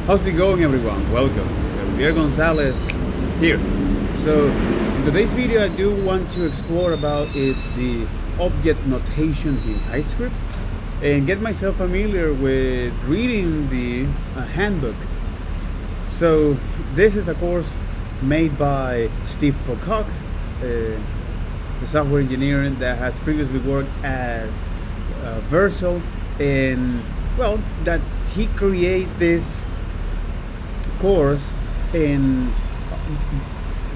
How's it going, everyone? Welcome. Javier Gonzalez here. So in today's video I do want to explore about is the object notations in Typescript and get myself familiar with reading the handbook. So this is a course made by Steve Pocock, the software engineer that has previously worked at Versal, and well, that he created this course. And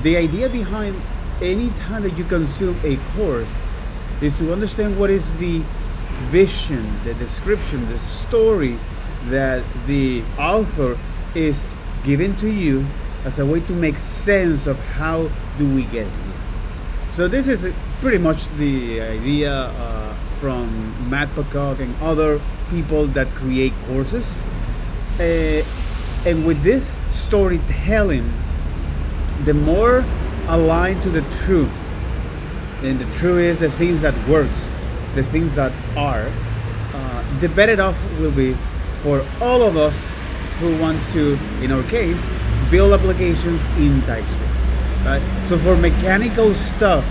the idea behind any time that you consume a course is to understand what is the vision, the description, the story that the author is giving to you as a way to make sense of how do we get here. So this is pretty much the idea from Matt Pocock and other people that create courses. And with this storytelling, the more aligned to the truth, and the truth is the things that works, the things that are, the better off will be for all of us who wants to, in our case, build applications in Typescript, right? So for mechanical stuff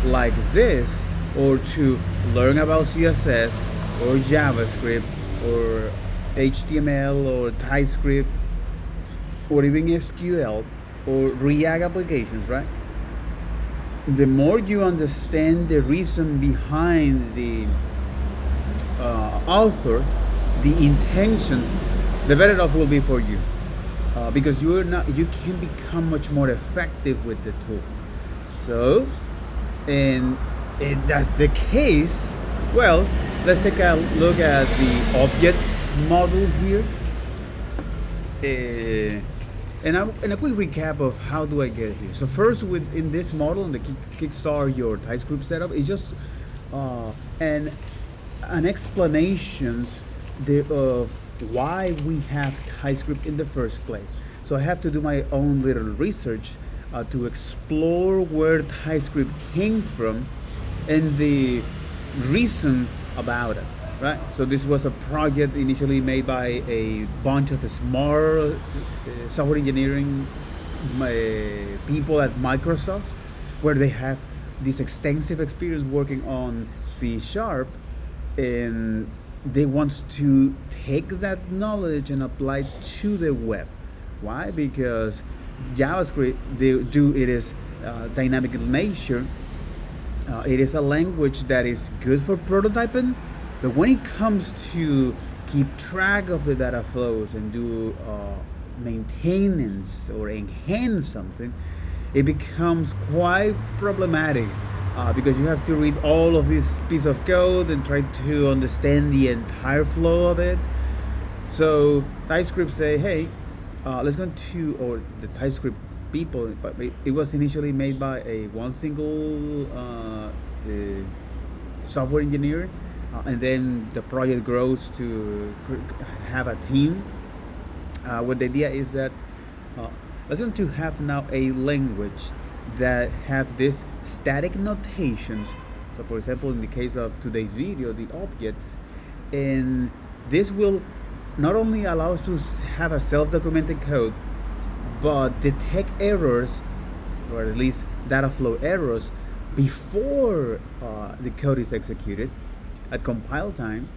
like this, or to learn about CSS or JavaScript or HTML or TypeScript or even SQL or React applications, right? The more you understand the reason behind the authors, the intentions, the better off will be for you, because you can become much more effective with the tool. So, and if that's the case, well, let's take a look at the object model here. And a quick recap of how do I get here. So first, within this model, in the Kickstart your Typescript setup, is just an explanation of why we have Typescript in the first place. So I have to do my own little research to explore where Typescript came from and the reason about it. Right. So this was a project initially made by a bunch of smart software engineering people at Microsoft, where they have this extensive experience working on C#, and they want to take that knowledge and apply it to the web. Why? Because JavaScript, it is dynamic in nature. It is a language that is good for prototyping. But when it comes to keep track of the data flows and do maintenance or enhance something, it becomes quite problematic, because you have to read all of this piece of code and try to understand the entire flow of it. So Typescript say, hey, let's go to, or the Typescript people, but it was initially made by one single software engineer. And then the project grows to have a team. What the idea is that let's going to have now a language that have these static notations. So for example, in the case of today's video, the objects, and this will not only allow us to have a self-documented code, but detect errors, or at least data flow errors, before the code is executed at compile time,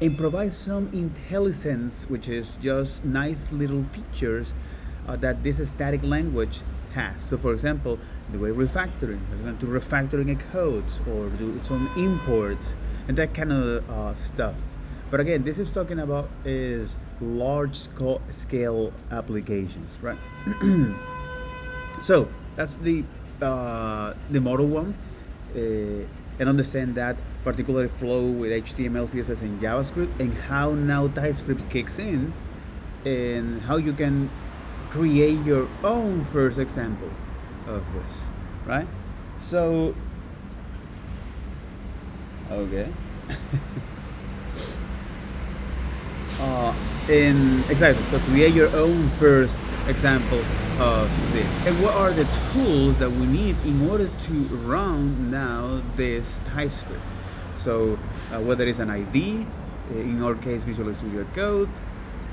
and provide some intelligence, which is just nice little features that this static language has. So for example, the way refactoring, we're going to refactoring a code or do some imports and that kind of stuff. But again, this is talking about is large scale applications, right? So that's the model one. And understand that particular flow with HTML, CSS, and JavaScript, and how now Typescript kicks in, and how you can create your own first example of this, right? So, okay. And exactly, so create your own first example of this. And what are the tools that we need in order to run now this Typescript? So whether it's an ID, in our case Visual Studio Code,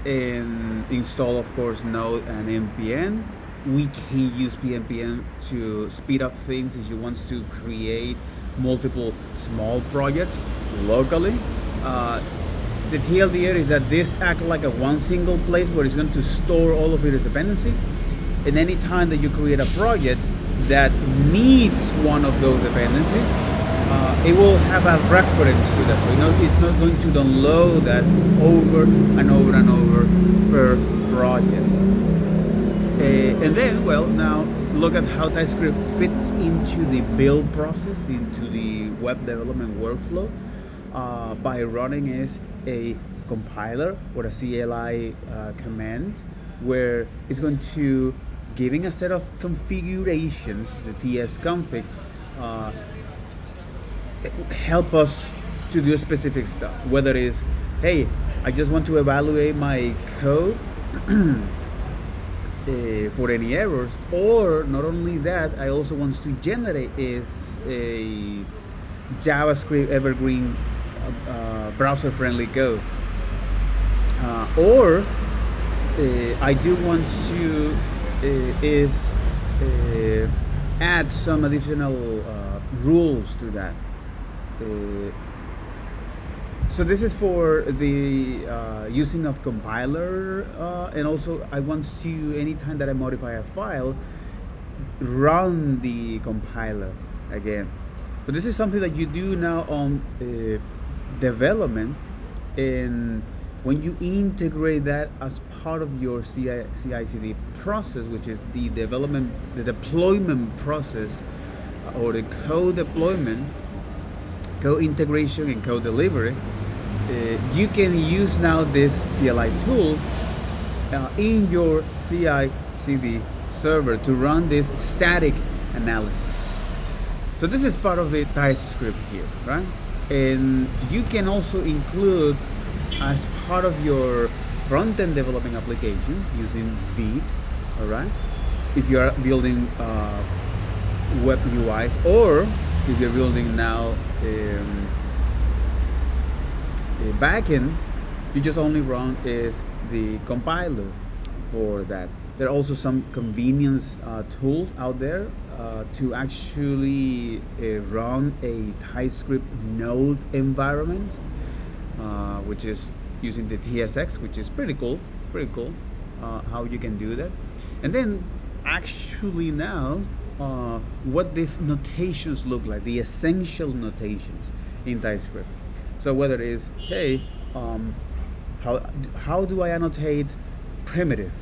and install, of course, Node and npm. We can use npm to speed up things if you want to create multiple small projects locally. The TLDR is that this acts like a one single place where it's going to store all of its dependency, and any time that you create a project that needs one of those dependencies, it will have a reference to that. So it's not going to download that over and over and over per project. And then, well, now look at how TypeScript fits into the build process, into the web development workflow, by running as a compiler or a CLI command, where it's going to giving a set of configurations, the tsconfig, help us to do specific stuff. Whether it's, hey, I just want to evaluate my code for any errors, or not only that, I also want to generate is a JavaScript evergreen browser-friendly code, or I do want to add some additional rules to that. So this is for the using of compiler, and also I want to, anytime that I modify a file, run the compiler again. So this is something that you do now on development, and when you integrate that as part of your CI/CD process, which is the deployment process, or the code deployment, code integration, and code delivery, you can use now this CLI tool in your CI/CD server to run this static analysis. So this is part of the TypeScript here, right? And you can also include as part of your front-end developing application using Vite, all right? If you are building web UIs, or if you're building now backends, you just only run is the compiler for that. There are also some convenience tools out there to actually run a TypeScript node environment, which is using the TSX, which is pretty cool how you can do that. And then actually now what these notations look like, the essential notations in TypeScript. So whether it is, hey, how do I annotate primitive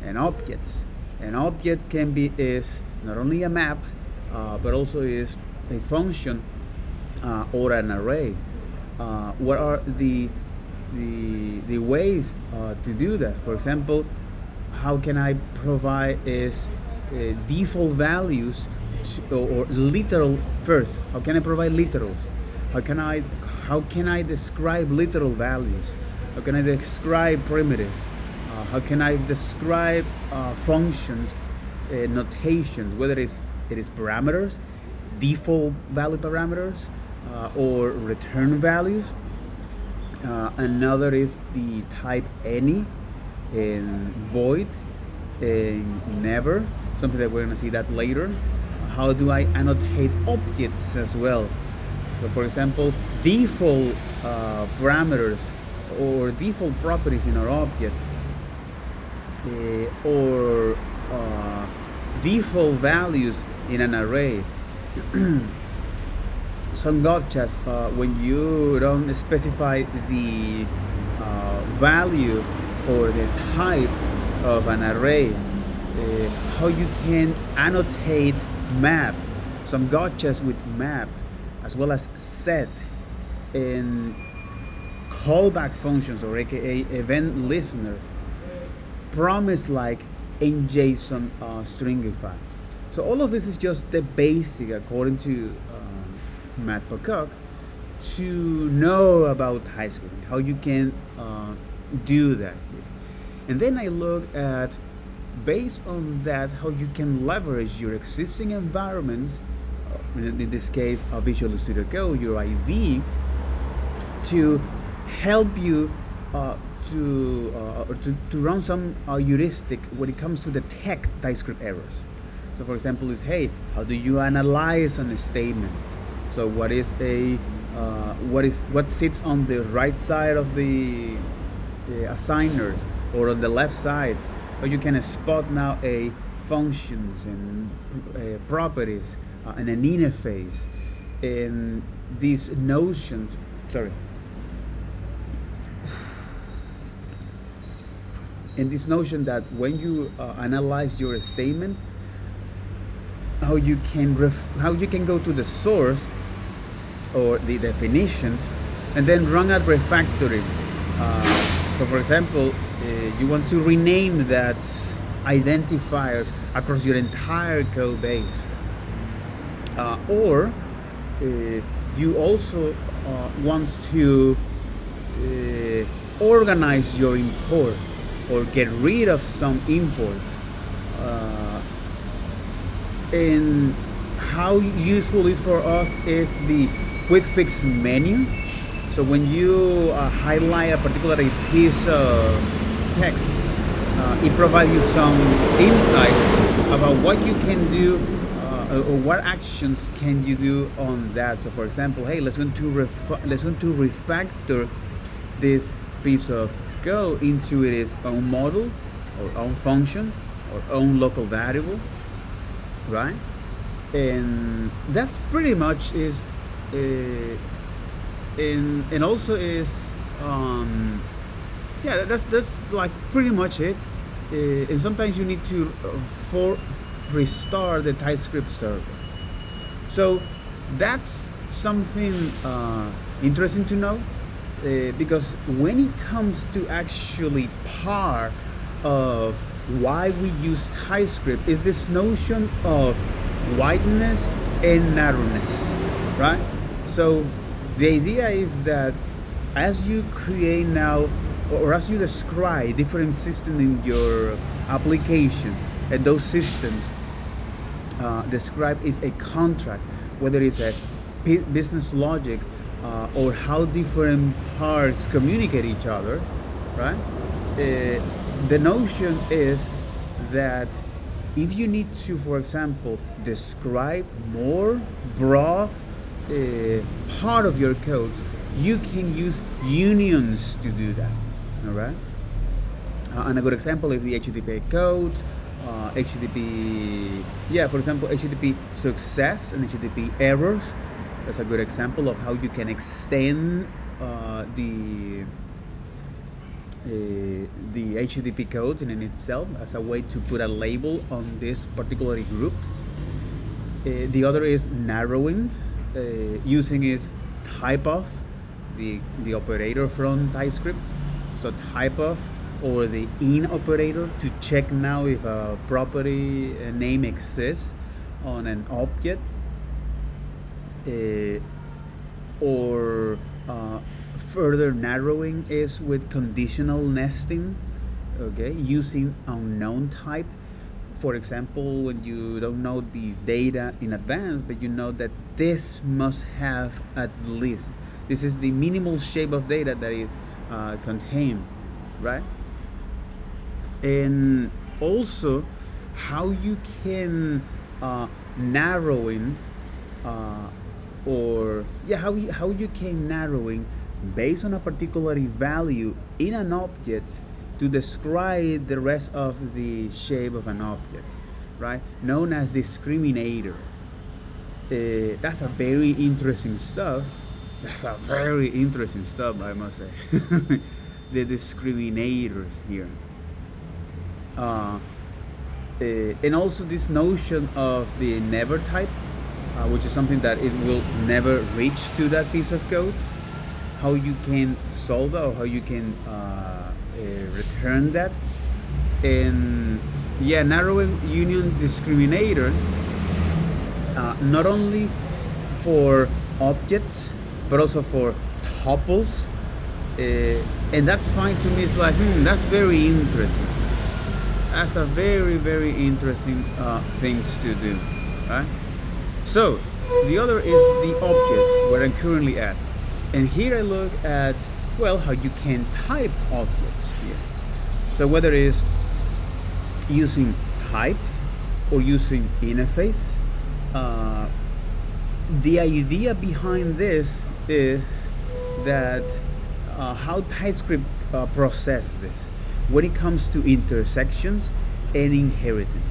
and objects? An object can be is not only a map, but also is a function or an array. What are the ways to do that? For example, how can I provide is default values or literal first? How can I provide literals? How can I describe literal values? How can I describe primitive? How can I describe functions, notations, whether it is parameters, default value parameters, or return values. Another is the type any and void and never, something that we're going to see that later. How do I annotate objects as well? So for example, default parameters or default properties in our object, or default values in an array. Some gotchas when you don't specify the value or the type of an array, how you can annotate map. Some gotchas with map, as well as set and callback functions, or aka event listeners, promise like in JSON stringify. So all of this is just the basic, according to Matt Pocock, to know about TypeScript, how you can do that. And then I look at, based on that, how you can leverage your existing environment, in this case Visual Studio Code, your IDE, to help you to run some heuristic when it comes to detect TypeScript errors. So for example, is hey, how do you analyze a statement? So what is a what sits on the right side of the assigners or on the left side? Or you can spot now a functions and properties and an interface and these notions. Sorry. And this notion that when you analyze your statement, how you can go to the source or the definitions and then run a refactoring. So for example, you want to rename that identifiers across your entire code base, or you also want to organize your import or get rid of some imports. And how useful it is for us is the quick fix menu. So when you highlight a particular piece of text, it provides you some insights about what you can do or what actions can you do on that. So for example, hey, let's going to refactor this piece of code into its own model or own function or own local variable, right? And that's pretty much is and also is yeah, that's like pretty much it. And sometimes you need to restart the TypeScript server. So that's something interesting to know, because when it comes to actually part of why we use TypeScript is this notion of wideness and narrowness, right? So the idea is that as you create now, or as you describe different systems in your applications, and those systems described is a contract, whether it's a business logic or how different parts communicate each other, right? The notion is that if you need to, for example, describe more broad part of your code, you can use unions to do that, all right? And a good example is the HTTP code, HTTP, yeah, for example, HTTP success and HTTP errors. That's a good example of how you can extend the HTTP code in itself as a way to put a label on these particular groups. The other is narrowing, using is type of, the operator from TypeScript. So type of or the in operator to check now if a property name exists on an object, or further narrowing is with conditional nesting, okay, using unknown type. For example, when you don't know the data in advance, but you know that this must have at least, this is the minimal shape of data that it contains, right? And also how you can narrowing or yeah, how you can narrowing based on a particular value in an object to describe the rest of the shape of an object, right? Known as discriminator. That's a very interesting stuff. That's a very interesting stuff, I must say. The discriminators here. And also this notion of the never type, which is something that it will never reach to that piece of code. How you can solve that, or how you can return that. And yeah, narrowing union discriminator, not only for objects but also for tuples, and that's fine to me. It's like, that's very interesting. That's a very, very interesting things to do, right? So the other is the objects where I'm currently at, and here I look at well, how you can type objects here. So whether it is using types or using interface, the idea behind this is that how Typescript process this when it comes to intersections and inheritance.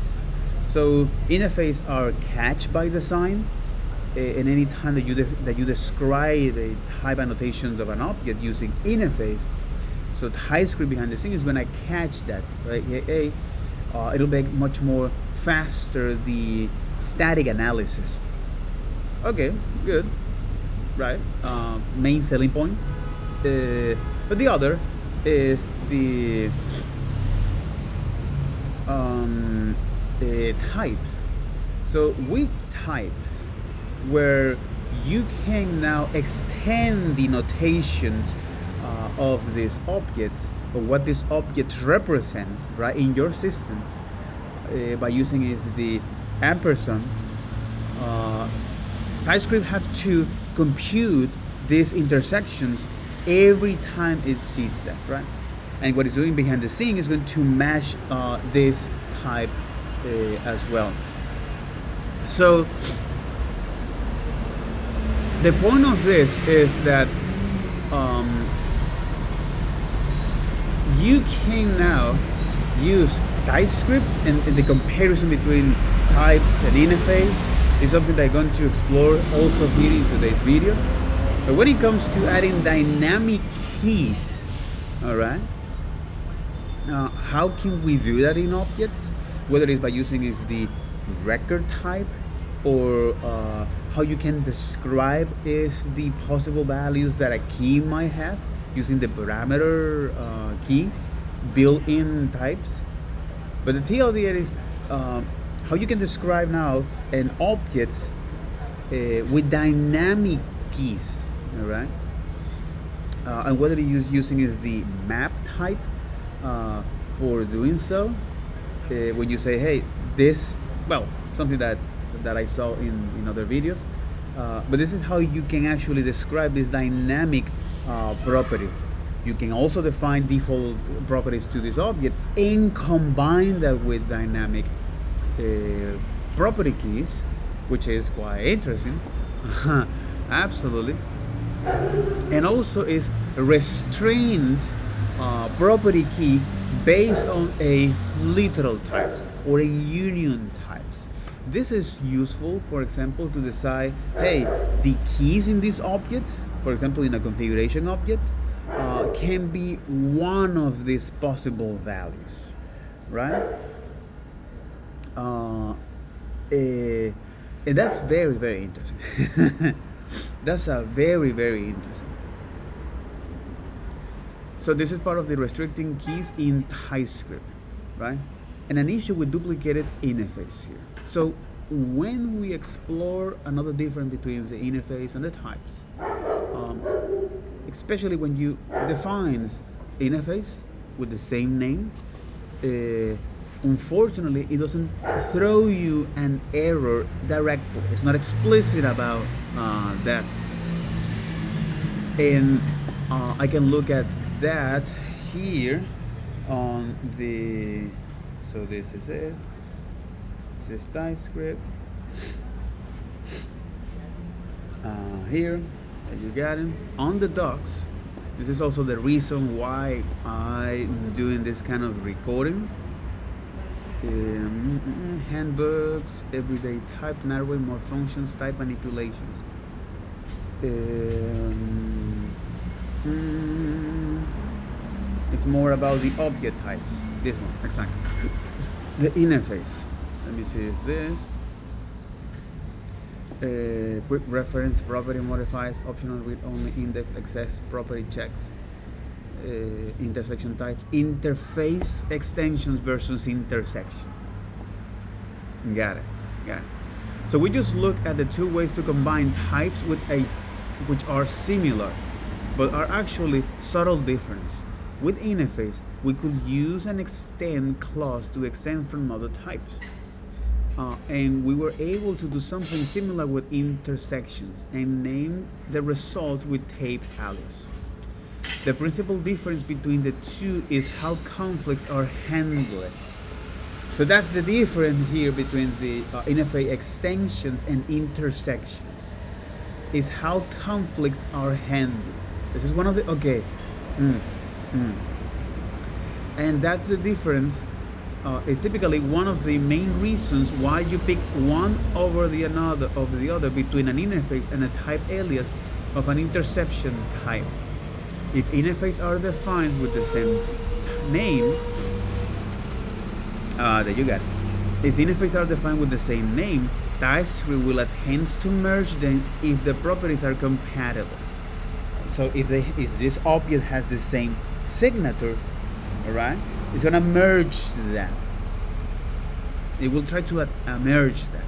So interface are catched by design, and any time that you describe a type annotations of an object using interface, so Typescript behind the scenes is going to catch that. Right? It'll make much more faster the static analysis. Okay, good, right? Main selling point. But the other is the types. So with types, where you can now extend the notations of these objects, or what this object represents, right, in your systems, by using is the ampersand. Typescript have to compute these intersections every time it sees that, right? And what it's doing behind the scene is going to match this type as well. So the point of this is that you can now use Typescript, and the comparison between types and interface is something that I'm going to explore also here in today's video. But when it comes to adding dynamic keys, all right, how can we do that in objects? Whether it's by using is the record type, or how you can describe is the possible values that a key might have using the parameter key built-in types. But the TLDR is how you can describe now an objects with dynamic keys, all right? And whether you're using is the map type for doing so. When you say, hey, this, well, something that I saw in other videos, but this is how you can actually describe this dynamic property. You can also define default properties to these objects and combine that with dynamic property keys, which is quite interesting. Absolutely. And also is restrained property key based on a literal types or a union types. This is useful, for example, to decide, hey, the keys in these objects, for example, in a configuration object, can be one of these possible values, right? And that's very, very interesting. That's a very, very interesting. So this is part of the restricting keys in Typescript, right? And an issue with duplicated interface here. So when we explore another difference between the interface and the types, especially when you define interface with the same name, unfortunately it doesn't throw you an error directly. It's not explicit about that. And I can look at that here on the, so this is it. This is Typescript. Here, you got it. On the docs, this is also the reason why I'm doing this kind of recording. Handbooks, everyday type, narrowing, more functions, type manipulations. It's more about the object types. This one, exactly. The interface. Let me see if this. Quick reference, property modifiers, optional read-only, index, access, property checks, intersection types, interface extensions versus intersection. Got it. So we just look at the two ways to combine types with which are similar, but are actually subtle difference. With interface, we could use an extend clause to extend from other types. And we were able to do something similar with intersections and name the result with tape alias. The principal difference between the two is how conflicts are handled. So that's the difference here between the interface extensions and intersections, is how conflicts are handled. This is one of the, okay. And that's the difference. It's typically one of the main reasons why you pick one over the other between an interface and a type alias of an interception type. If interfaces are defined with the same name, there you got it. If interfaces are defined with the same name, Typescript will attempt to merge them if the properties are compatible. So if this object has the same signature, all right, it's gonna merge that. It will try to merge that.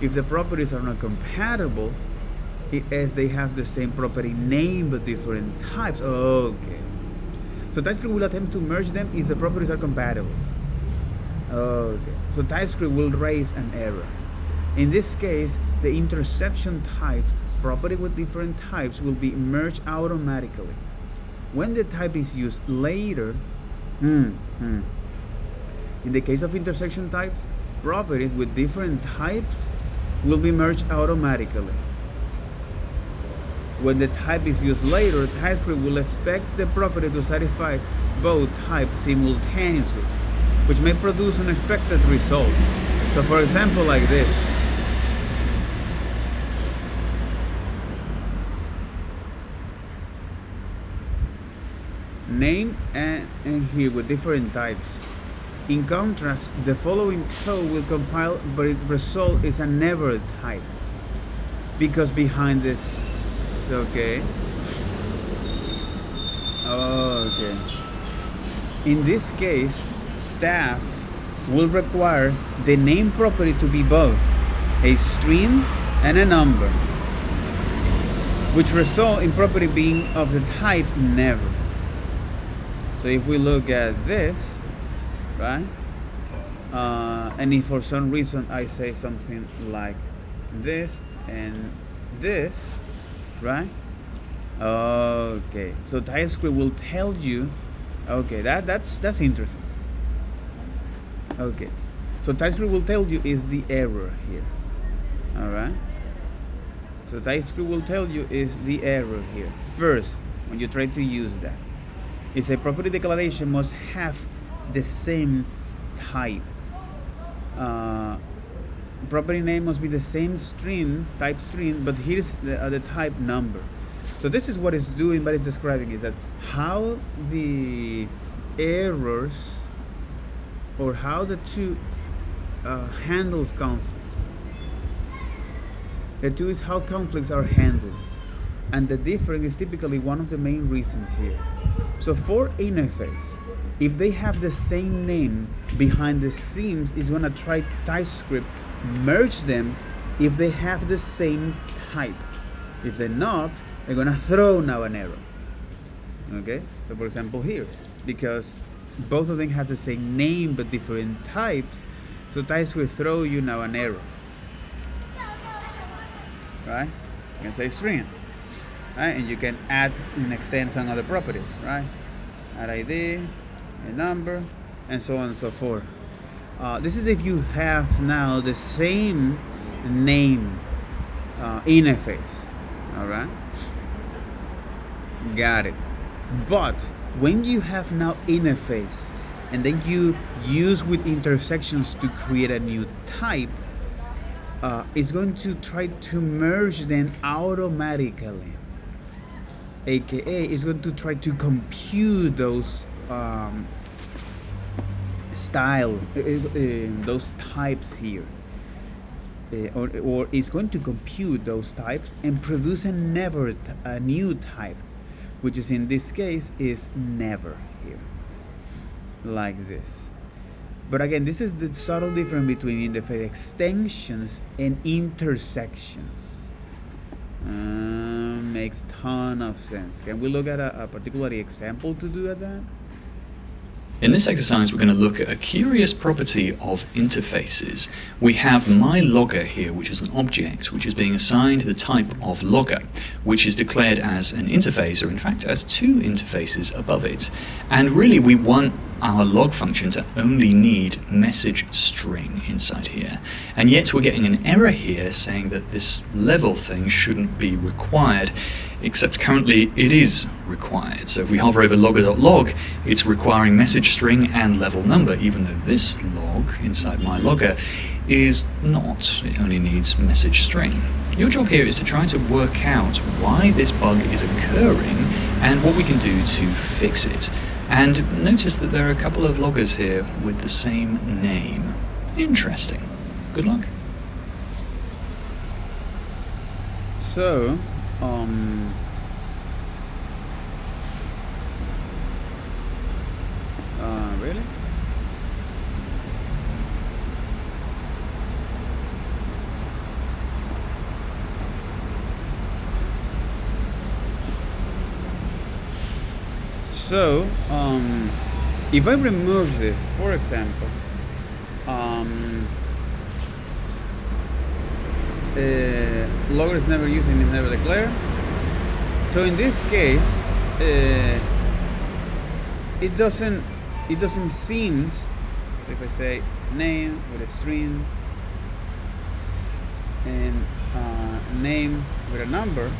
If the properties are not compatible, as they have the same property name but different types, okay. So Typescript will attempt to merge them if the properties are compatible. Okay. So Typescript will raise an error. In this case, the interception type property with different types will be merged automatically. When the type is used later, in the case of intersection types, properties with different types will be merged automatically. When the type is used later, Typescript will expect the property to satisfy both types simultaneously, which may produce unexpected results. So for example, like this. Name and here with different types. In contrast, the following code will compile, but its result is a never type. Because behind this, okay. In this case, staff will require the name property to be both a string and a number, which result in property being of the type never. So if we look at this, right, and if for some reason I say something like this and this, right, okay, so Typescript will tell you, okay, that's interesting. Okay, so Typescript will tell you is the error here. All right, so Typescript will tell you is the error here first when you try to use that. It's a property declaration must have the same type. Property name must be the same string, type string, but here's the type number. So this is what it's doing, but it's describing is that how the errors or how the two handles conflicts. The two is how conflicts are handled, and the difference is typically one of the main reasons here. So for interface, if they have the same name behind the scenes, it's gonna try Typescript merge them if they have the same type. If they're not, they're gonna throw now an error. Okay, so for example here, because both of them have the same name but different types, so Typescript throw you now an error. Right? You can say string. Right? And you can add and extend some other properties, right? Add ID, a number, and so on and so forth. This is if you have now the same name interface. All right, got it. But when you have now interface, and then you use with intersections to create a new type, it's going to try to merge them automatically. AKA is going to try to compute those those types here, or is going to compute those types and produce a new type, which is in this case is never here, like this. But again, this is the subtle difference between interface extensions and intersections. Makes ton of sense. Can we look at a particular example to do that? In this exercise, we're going to look at a curious property of interfaces. We have myLogger here, which is an object which is being assigned the type of logger, which is declared as an interface, or in fact as two interfaces above it. And really we want our log function to only need message string inside here. And yet we're getting an error here saying that this level thing shouldn't be required, except currently it is required. So if we hover over logger.log, it's requiring message string and level number, even though this log inside myLogger is not. It only needs message string. Your job here is to try to work out why this bug is occurring and what we can do to fix it. And notice that there are a couple of loggers here with the same name. Interesting. Good luck. So, really? So, if I remove this, for example, logger is never used and is never declared. So in this case, it doesn't seem. So if I say name with a string and name with a number,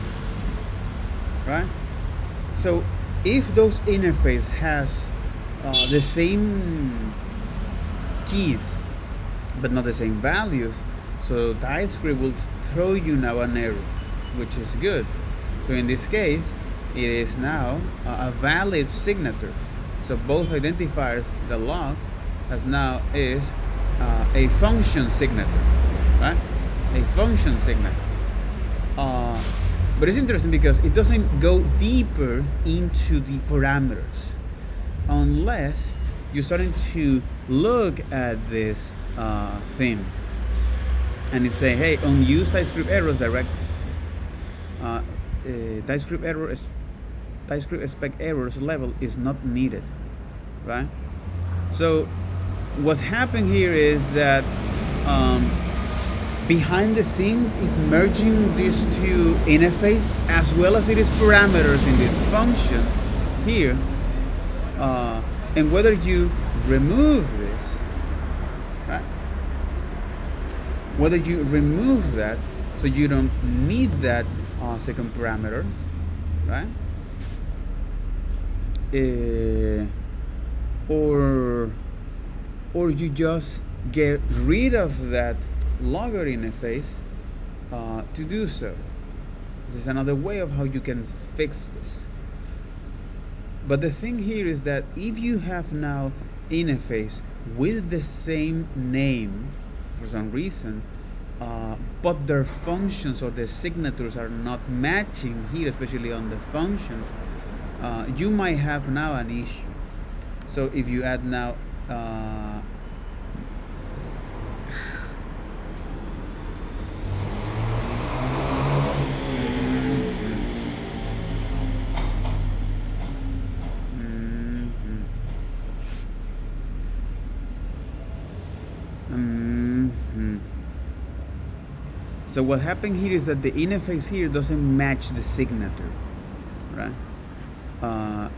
right? So if those interface has the same keys but not the same values, so Typescript will throw you now an error, which is good. So in this case, it is now a valid signature. So both identifiers, the logs, as now is a function signature, right? A function signature. But it's interesting because it doesn't go deeper into the parameters unless you're starting to look at this thing and it say, hey, unused Typescript errors direct Typescript expect errors level is not needed, right? So what's happening here is that behind the scenes is merging these two interface as well as it is parameters in this function here, and whether you remove this, right? Whether you remove that so you don't need that second parameter, right? Or you just get rid of that logger interface to do so. There's another way of how you can fix this. But the thing here is that if you have now interface with the same name for some reason, but their functions or their signatures are not matching here, especially on the functions, you might have now an issue. So if you add now So what happened here is that the interface here doesn't match the signature, right?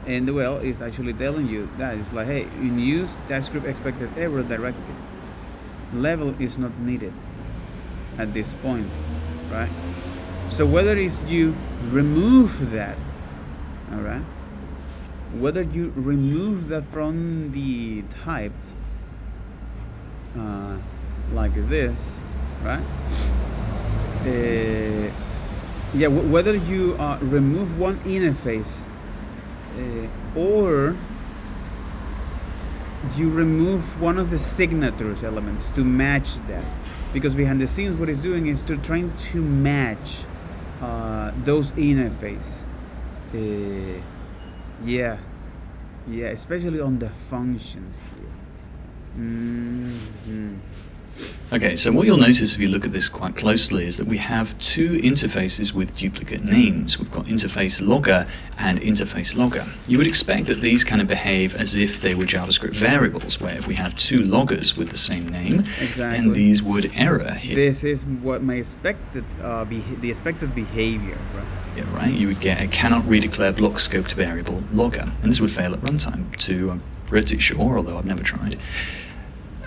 And well, it's actually telling you that it's like, hey, in use Typescript expected error directly. Level is not needed at this point, right? So whether it's you remove that, all right, whether you remove that from the type, like this, right? Whether you remove one interface or you remove one of the signatures elements to match that, because behind the scenes what it's doing is to trying to match those interface. Especially on the functions here. Okay, so what you'll notice if you look at this quite closely is that we have two interfaces with duplicate names. We've got interface logger and interface logger. You would expect that these kind of behave as if they were JavaScript variables, where if we have two loggers with the same name, and these would error here. This is what my expected, the expected behavior, right? Yeah, right. You would get a cannot redeclare block scoped variable logger, and this would fail at runtime too. I'm pretty sure, although I've never tried.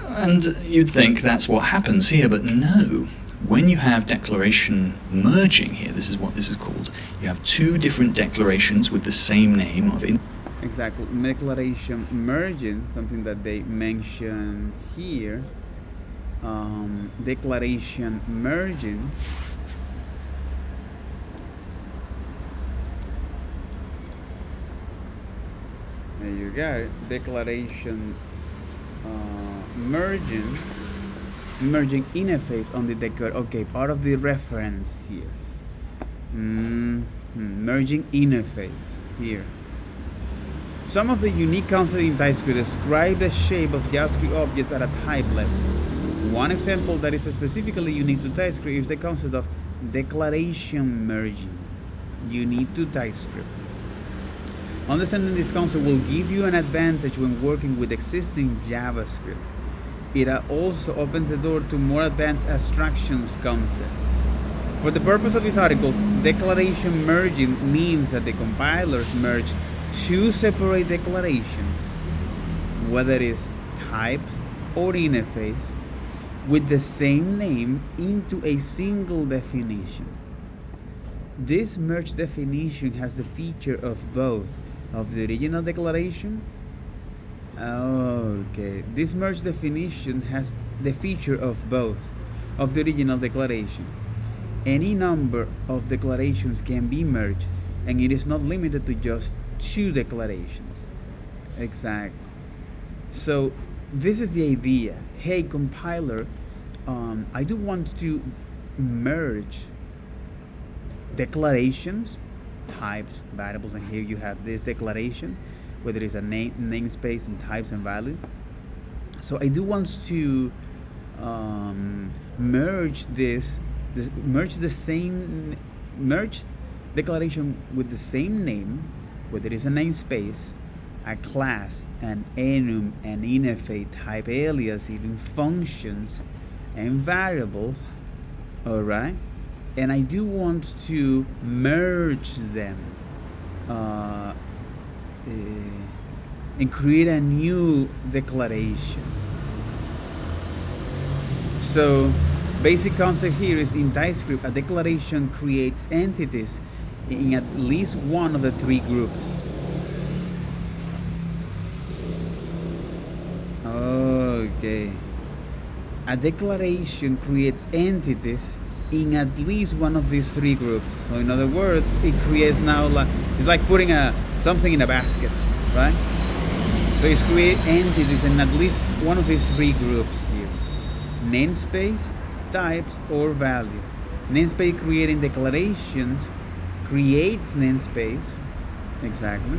And you'd think that's what happens here, but no. When you have declaration merging here, this is what this is called. You have two different declarations with the same name of exactly. Declaration merging, something that they mention here. Declaration merging. There you got it. Declaration merging interface on the decor. Okay, part of the reference here. Merging interface here. Some of the unique concepts in TypeScript describe the shape of JavaScript objects at a type level. One example that is specifically unique to TypeScript is the concept of declaration merging, unique to TypeScript. Understanding this concept will give you an advantage when working with existing JavaScript. It also opens the door to more advanced abstractions concepts. For the purpose of these articles, declaration merging means that the compilers merge two separate declarations, whether it is types or interface, with the same name into a single definition. This merge definition has the feature of both of the original declaration. Okay, this merge definition has the feature of both of the original declaration. Any number of declarations can be merged, and it is not limited to just two declarations. Exactly. So this is the idea. Hey compiler, I do want to merge declarations, types, variables, and here you have this declaration, whether it's a namespace and types and value. So I do want to merge merge declaration with the same name, whether it's a namespace, a class, an enum, an interface, type alias, even functions and variables. All right. And I do want to merge them and create a new declaration. So basic concept here is in TypeScript, a declaration creates entities in at least one of the three groups. Okay. A declaration creates entities in at least one of these three groups. So in other words, it creates now it's like putting something in a basket, right? So it's create entities in at least one of these three groups here: namespace, types, or value. Namespace creating declarations creates namespace, exactly,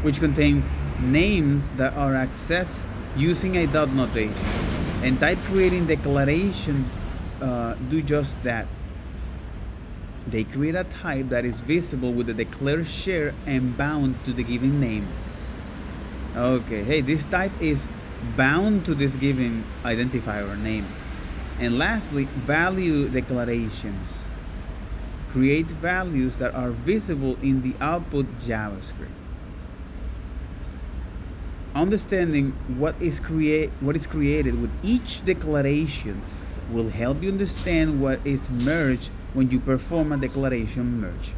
which contains names that are accessed using a dot notation. And type creating declaration do just that. They create a type that is visible with the declared share and bound to the given name. Okay, hey, this type is bound to this given identifier or name. And lastly, value declarations create values that are visible in the output JavaScript. Understanding what is created with each declaration will help you understand what is merged when you perform a declaration merge.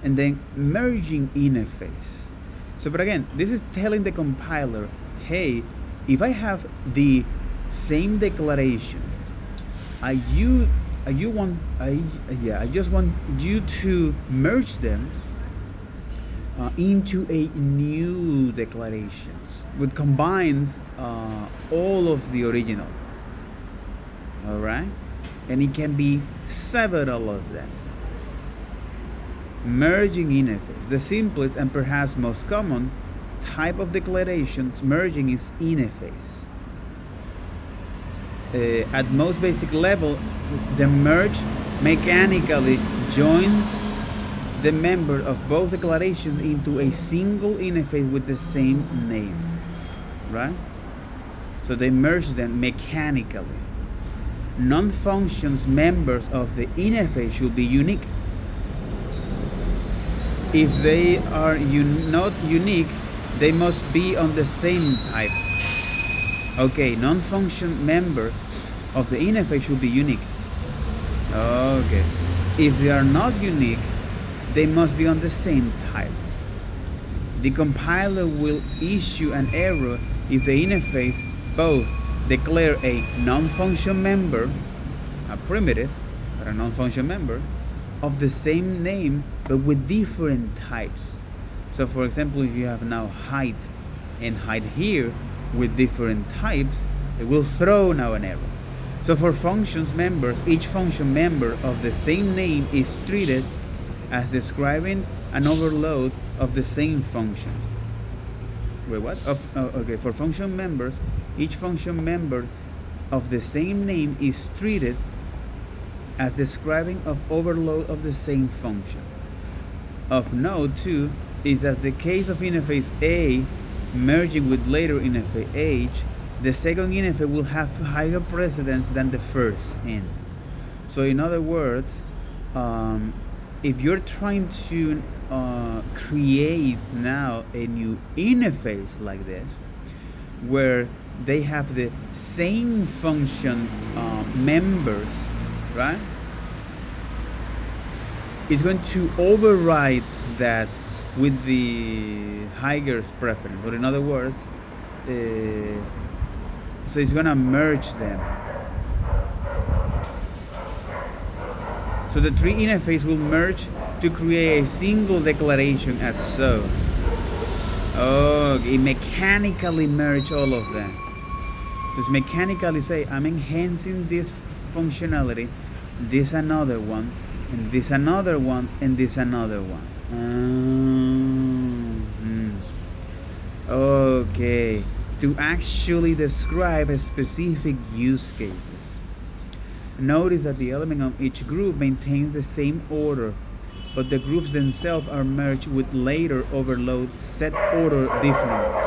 And then merging interface. So, but again, this is telling the compiler, hey, if I have the same declaration, I just want you to merge them into a new declarations, which combines all of the original. All right, and it can be several of them. Merging interface, the simplest and perhaps most common type of declarations merging is interface. at most basic level, the merge mechanically joins the member of both declarations into a single interface with the same name, right? So they merge them mechanically. Non-functions members of the interface should be unique. If they are not unique, they must be on the same type. Okay, non-function members of the interface should be unique. Okay, if they are not unique, they must be on the same type. The compiler will issue an error if the interface both declare a non-function member, a primitive, but a non-function member, of the same name but with different types. So for example, if you have now height and height here with different types, it will throw now an error. So for functions members, each function member of the same name is treated as describing an overload of the same function. Wait, what? Okay, for function members, each function member of the same name is treated as describing of overload of the same function. Of note too is that the case of interface A merging with later interface H, the second interface will have higher precedence than the first in. So in other words, if you're trying to create now a new interface like this, where they have the same function members, right? It's going to override that with the higher preference, or in other words, so it's gonna merge them. So the three interface will merge to create a single declaration as so. Oh, it mechanically merge all of them. So it's mechanically say, I'm enhancing this functionality, this another one, and this another one, and this another one. Okay, to actually describe a specific use cases. Notice that the element of each group maintains the same order, but the groups themselves are merged with later overloads set order differently.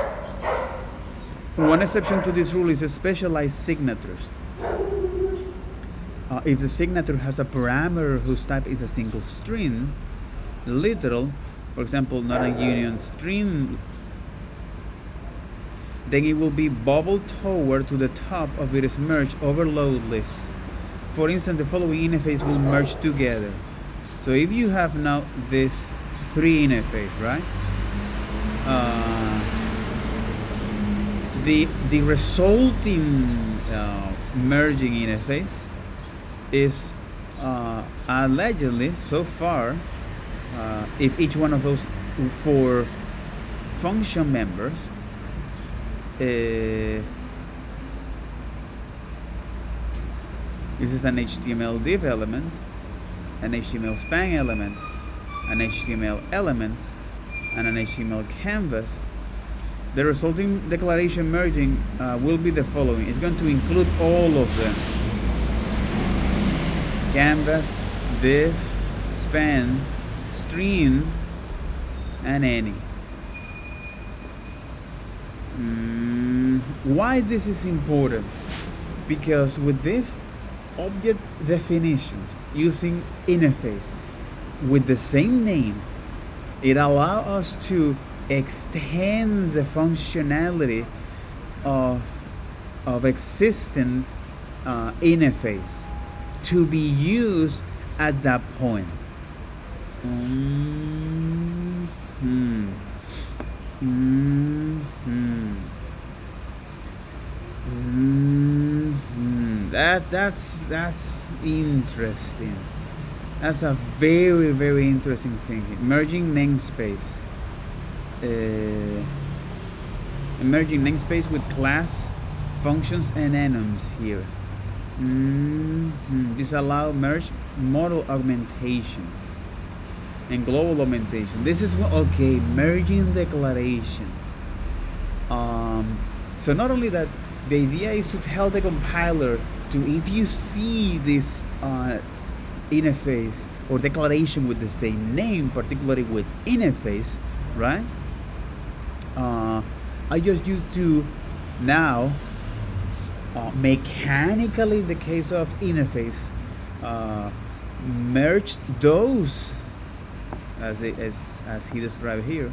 One exception to this rule is specialized signatures. If the signature has a parameter whose type is a single string, literal, for example, not a union string, then it will be bubbled toward to the top of its merge overload list. For instance, the following interface will merge together. So if you have now this three interface, right? The resulting merging interface is allegedly so far, if each one of those four function members this is an HTML div element, an HTML span element, an HTML element, and an HTML canvas. The resulting declaration merging will be the following. It's going to include all of them: canvas, div, span, string, and any. Why this is important? Because with this object definitions using interface with the same name, it allows us to extend the functionality of existing interface to be used at that point. That's interesting. That's a very, very interesting thing. Merging namespace. Merging namespace with class, functions, and enums here. This allows merge model augmentations and global augmentation. This is okay. Merging declarations. So not only that, The idea is to tell the compiler to, if you see this interface or declaration with the same name, particularly with interface, right? I just used to now mechanically, in the case of interface, merge those as he described here.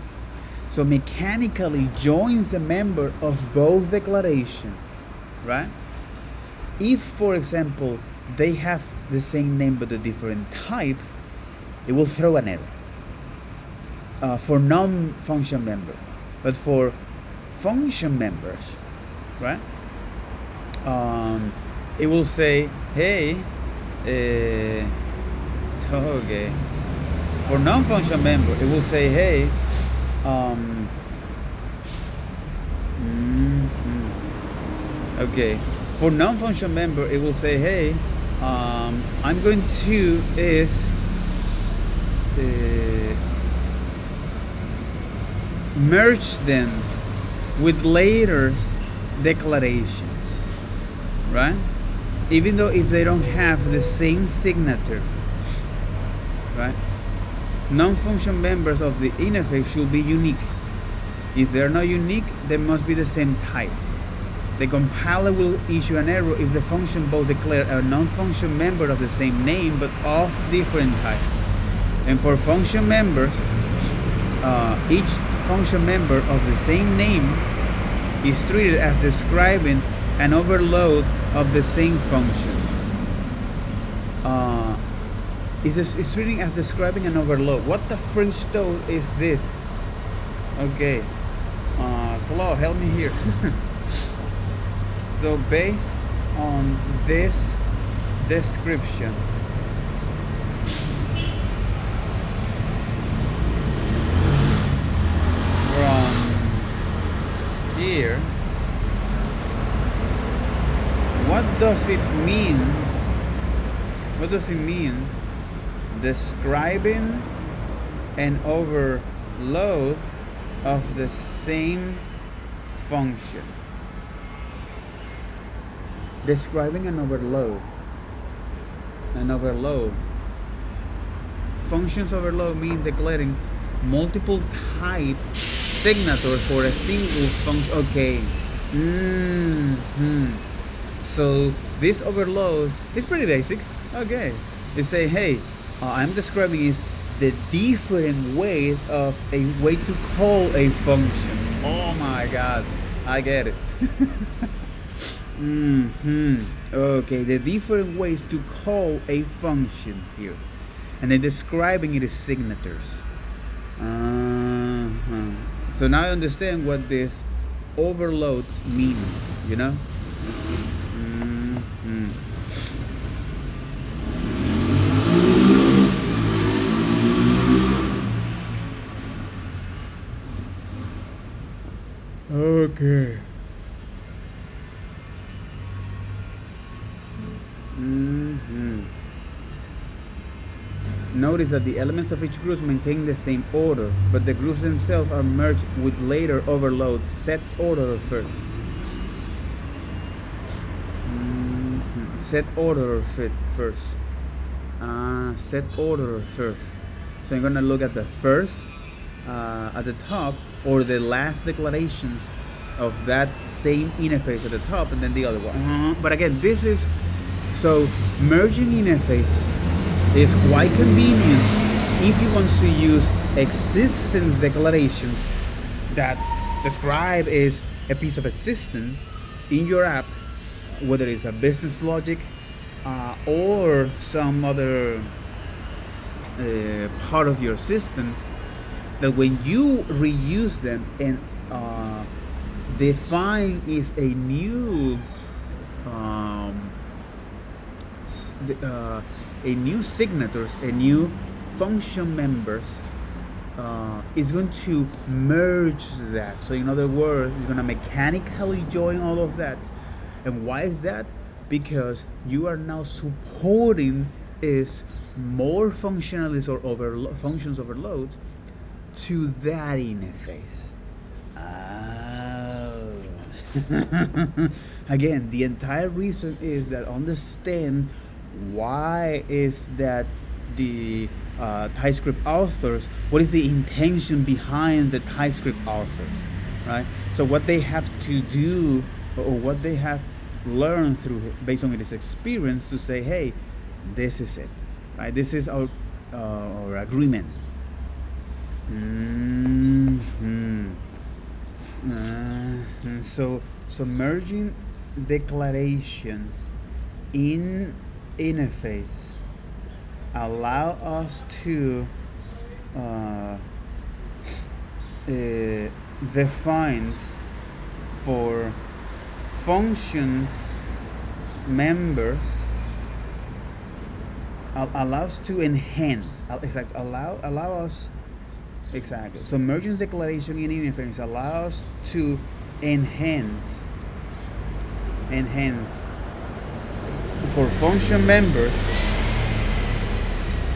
So mechanically joins the member of both declaration, right? If, for example, they have the same name but a different type, it will throw an error for non-function member. But for function members, right? It will say, hey, okay. For non-function member, it will say, hey, okay. For non-function member, it will say, hey, I'm going to merge them with later declarations, right? Even though if they don't have the same signature, right? Non-function members of the interface should be unique. If they're not unique, they must be the same type. The compiler will issue an error if the function both declare a non-function member of the same name but of different type. And for function members, each function member of the same name is treated as describing an overload of the same function. It's treating as describing an overload. What the French toad is this? Okay, Claude, help me here. So based on this description, from here, what does it mean? What does it mean? Describing an overload of the same function. Describing an overload. An overload. Functions overload means declaring multiple type signatures for a single function. Okay. So this overload is pretty basic. Okay. They say, hey, I'm describing is the different way of a way to call a function. Oh my God, I get it. Okay, the different ways to call a function here, and then describing it as signatures. So now I understand what this overloads means. You know. Okay. Notice that the elements of each group maintain the same order, but the groups themselves are merged with later overloads. Sets order first. Set order first. Set order first. So I'm gonna look at the first at the top, or the last declarations of that same interface at the top, and then the other one. But again, this is so merging interface is quite convenient if you want to use existence declarations that describe is a piece of a system in your app, whether it's a business logic or some other part of your systems, that when you reuse them and define is a new signatures, a new function members, is going to merge that. So in other words, it's going to mechanically join all of that. And why is that? Because you are now supporting is more functionalities or functions overloads to that interface. Again, the entire reason is that understand why is that the Typescript authors, what is the intention behind the Typescript authors, right? So what they have to do, or what they have learned through, based on this experience, to say, hey, this is it, right? This is our agreement. So merging declarations in interface allow us to define for functions members, allows to enhance, allow us, exactly. So merging declaration in interface allows to enhance for function members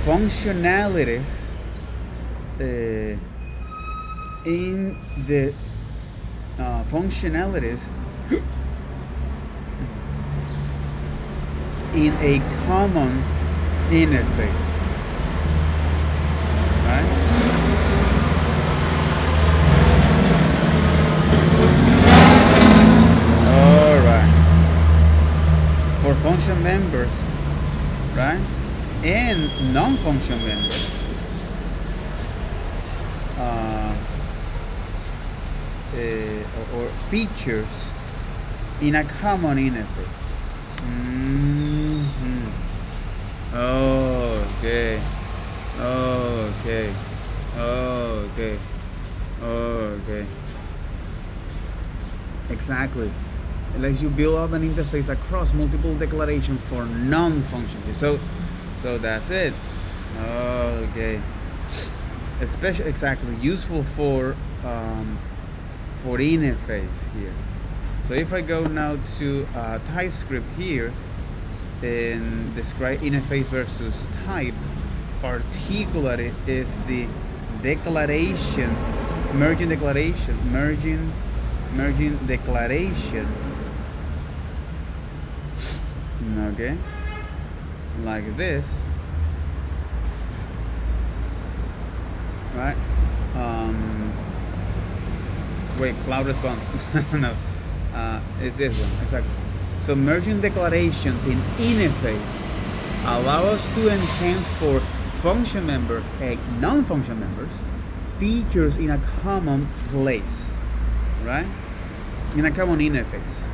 functionalities in the functionalities in a common interface, right? All right. For function members, right, and non-function members, or features in a common interface. Okay. Exactly. It lets you build up an interface across multiple declarations for non-functions. So that's it. Okay. Especially, exactly, useful for interface here. So if I go now to Typescript here and describe interface versus type, particularly is the declaration, merging declaration, okay, like this, right? Wait, cloud response. No, it's this one, exactly. So merging declarations in interface allow us to enhance for function members and non-function members features in a common place, right? In a common interface.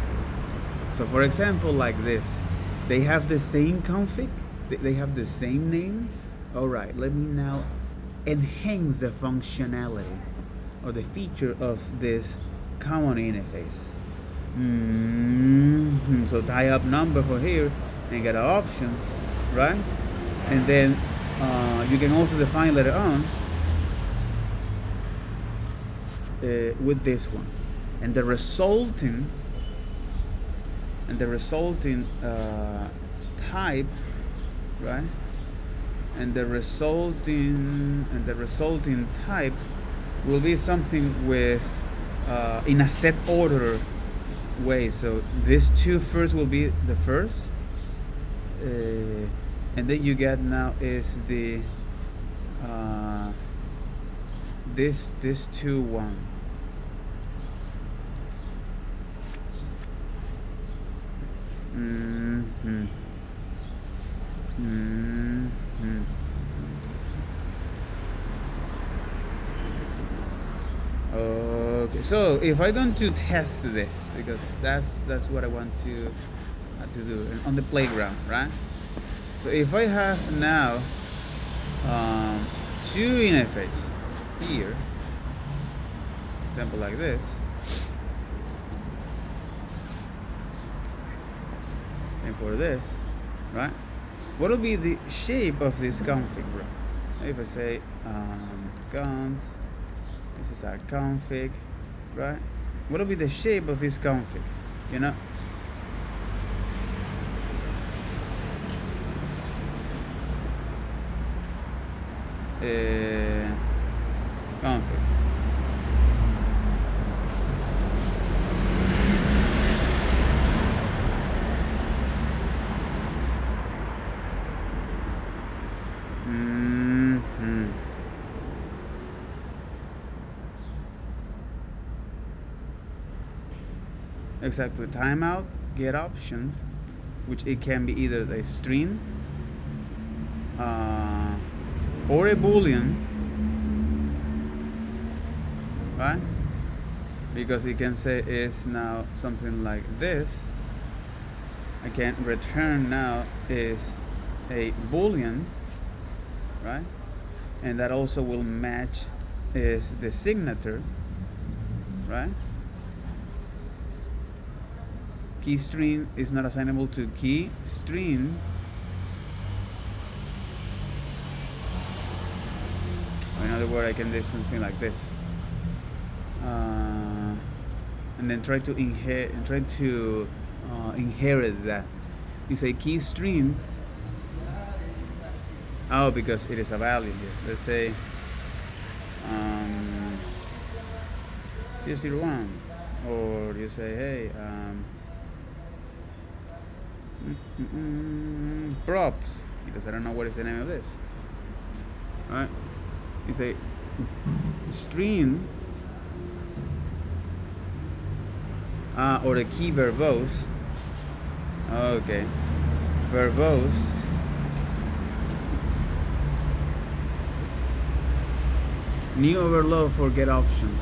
So for example, like this, they have the same config, they have the same names. All right, let me now enhance the functionality or the feature of this common interface. So tie up number for here and get options, right? And then you can also define later on with this one, and the resulting type, right? And the resulting type will be something with in a set order way. So these two first will be the first, and then you get now is the this two one. Okay, so if I'm going to test this, because that's what I want to do on the playground, right? So if I have now two interface here, example like this, and for this, right? What will be the shape of this config, bro? If I say const, this is our config, right? What will be the shape of this config? You know? Config. exactly, timeout get option, which it can be either a string or a boolean, right? Because it can say is now something like this. I can return now is a boolean, right? And that also will match is the signature, right? Key string is not assignable to key string. Or in other words, I can do something like this, and then try to inherit that. It's a key string. Oh, because it is a value here. Let's say 001, or you say, hey, props, because I don't know what is the name of this. Right? It's a string, or the key verbose. Okay, verbose. New overload for get options.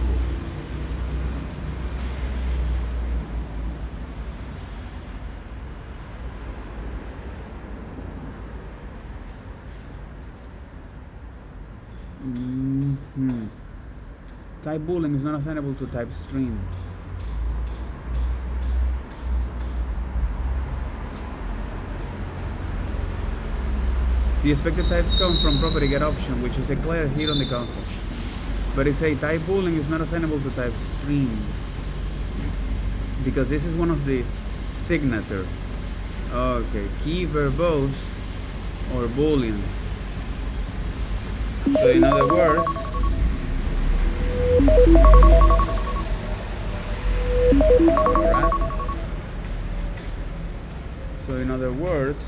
Type boolean is not assignable to type string. The expected types come from property get option, which is declared here on the console. But it's a type boolean is not assignable to type string, because this is one of the signature. Okay, key verbose or boolean. So in other words, alright. So in other words,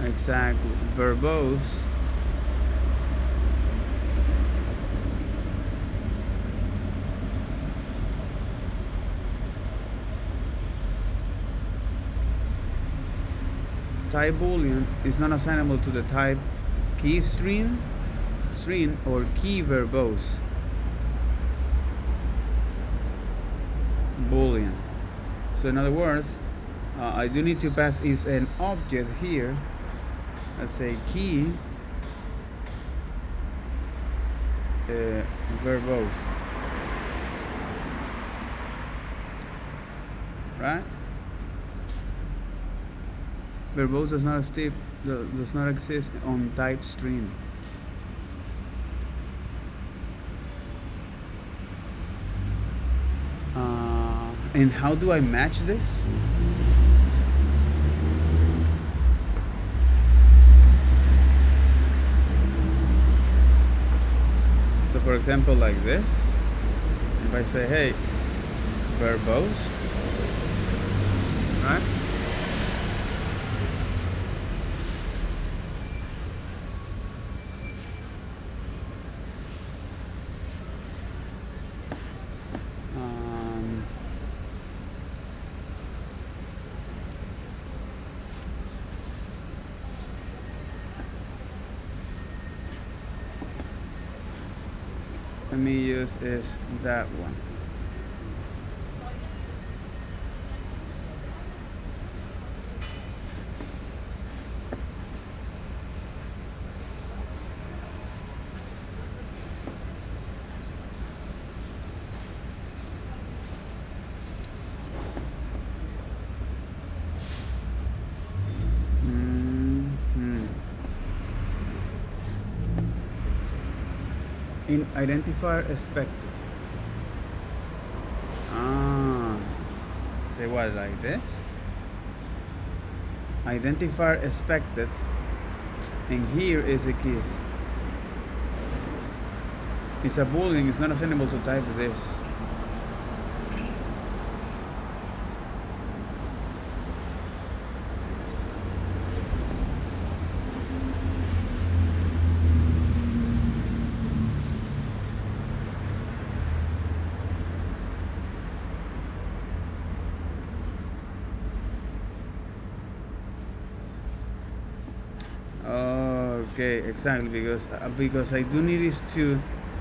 exactly, verbose type boolean is not assignable to the type key string or key verbose boolean. So in other words, I do need to pass is an object here. Let's say key verbose, right? Verbose does not exist on type string. And how do I match this? So for example, like this, if I say, hey, verbose, right? Let me use is that one. In identifier expected. Say what, like this? Identifier expected, and here is a key. It's a boolean, it's not assignable to type this. Okay, exactly, because I do need is to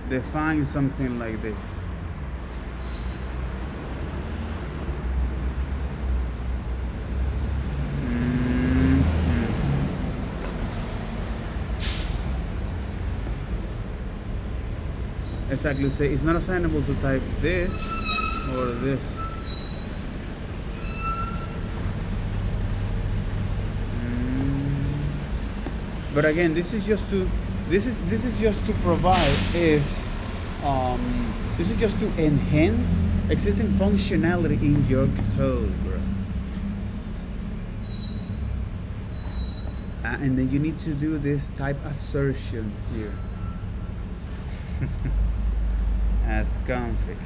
define something like this. Exactly, say it's not assignable to type this or this. But again, this is just to provide this is just to enhance existing functionality in your code, bro. And then you need to do this type assertion here as config.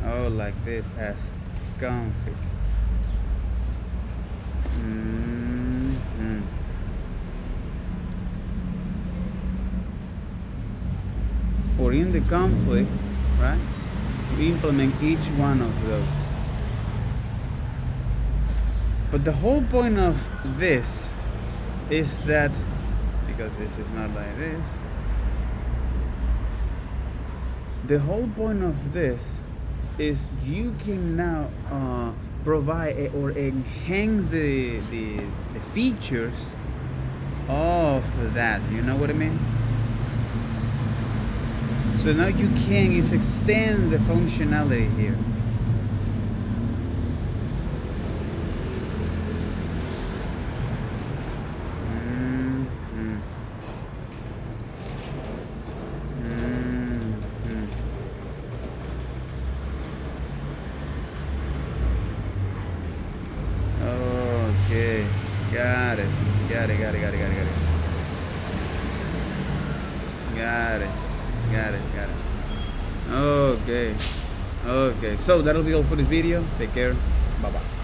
Oh, like this as config. Or in the conflict, right? We implement each one of those. But the whole point of this is that, because this is not like this, the whole point of this is you can now provide or enhance the features of that. You know what I mean? So now you can is extend the functionality here. Okay, got it. Got it. Okay. So that'll be all for this video. Take care. Bye bye.